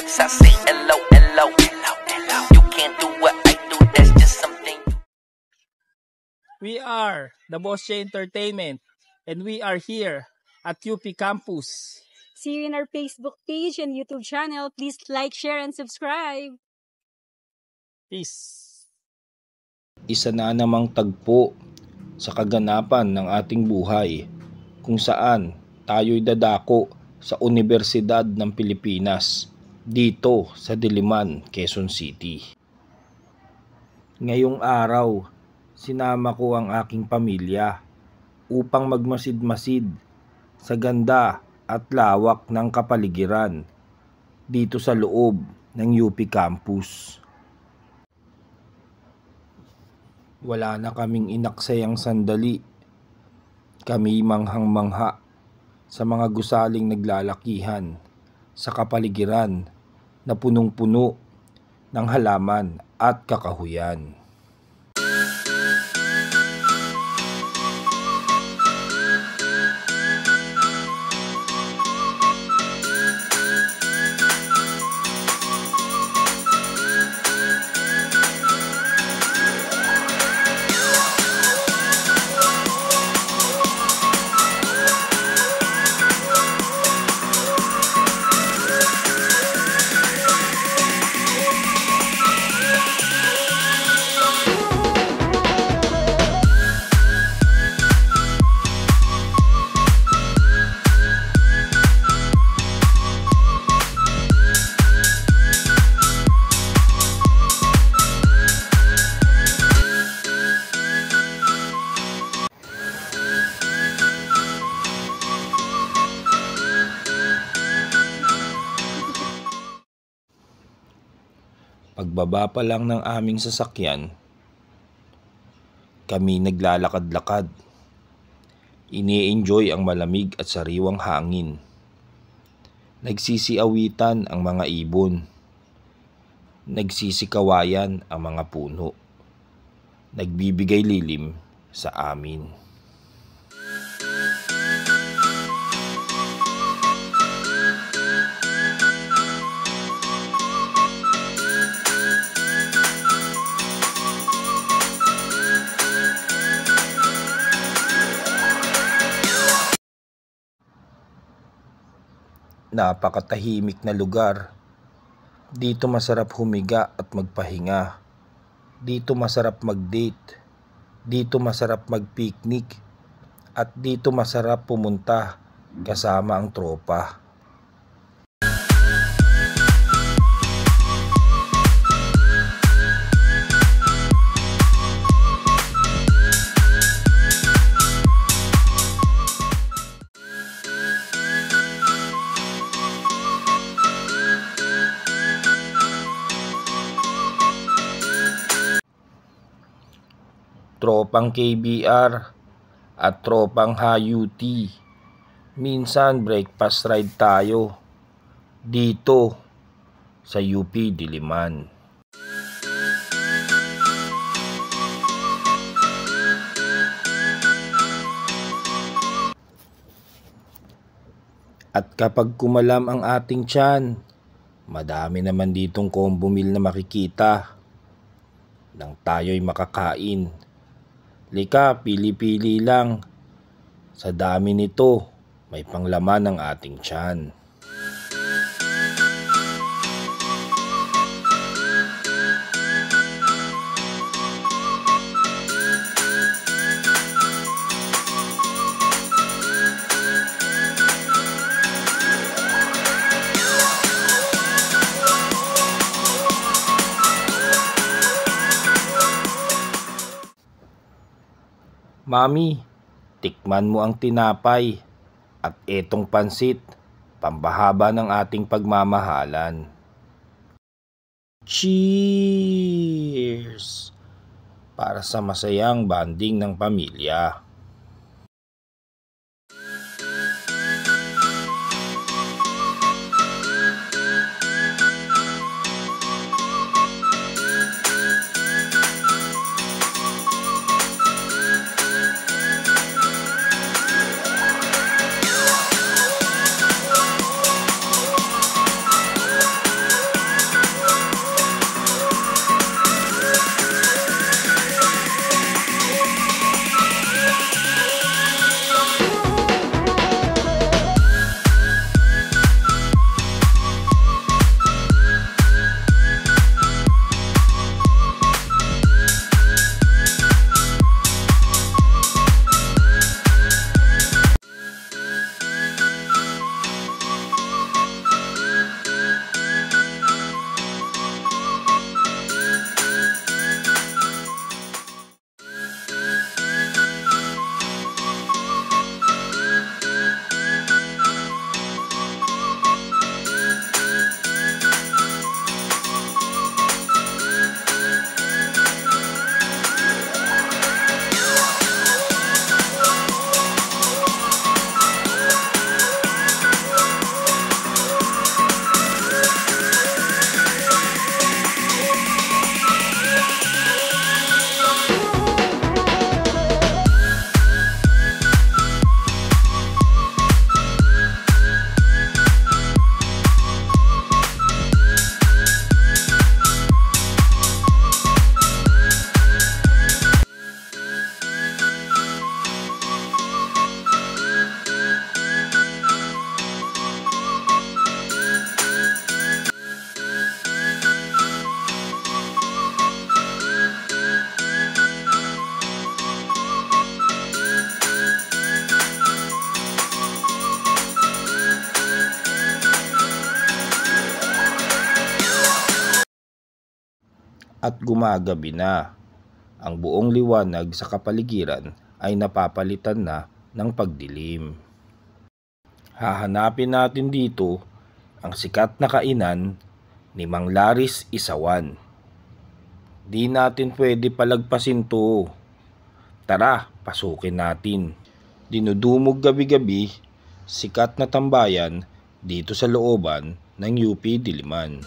I say hello, hello, hello, hello. You can't do what I do, that's just something. We are the Boss J Entertainment, and we are here at UP Campus. See you in our Facebook page and YouTube channel. Please like, share, and subscribe. Peace. Isa na namang tagpo sa kaganapan ng ating buhay kung saan tayo'y dadako sa Universidad ng Pilipinas dito sa Diliman, Quezon City. Ngayong araw, sinama ko ang aking pamilya upang magmasid-masid sa ganda at lawak ng kapaligiran dito sa loob ng UP Campus. Wala na kaming inaksayang sandali. Kami manghang-mangha sa mga gusaling naglalakihan sa kapaligiran na punong-puno ng halaman at kakahuyan. Pagbaba pa lang ng aming sasakyan, kami naglalakad-lakad. Ini-enjoy ang malamig at sariwang hangin. Nagsisiawitan ang mga ibon. Nagsisikawayan ang mga puno. Nagbibigay lilim sa amin. Napakatahimik na lugar. Dito masarap humiga at magpahinga. Dito masarap mag-date. Dito masarap mag-picnic. At dito masarap pumunta kasama ang tropa. Tropang KBR at tropang HUT. Minsan breakfast ride tayo dito sa UP Diliman. At kapag kumalam ang ating tiyan, madami naman ditong combo meal na makikita nang tayo'y makakain. Lika, pili-pili lang. Sa dami nito, may panglaman ang ating tiyan. Mami, tikman mo ang tinapay at etong pansit, pambahaba ng ating pagmamahalan. Cheers! Para sa masayang banding ng pamilya. at gumagabi na. Ang buong liwanag sa kapaligiran ay napapalitan na ng pagdilim. Hahanapin natin dito ang sikat na kainan ni Mang Laris Isawan. Di natin pwede palagpasin to. Tara, pasukin natin. Dinudumog gabi-gabi, sikat na tambayan dito sa looban ng UP Diliman.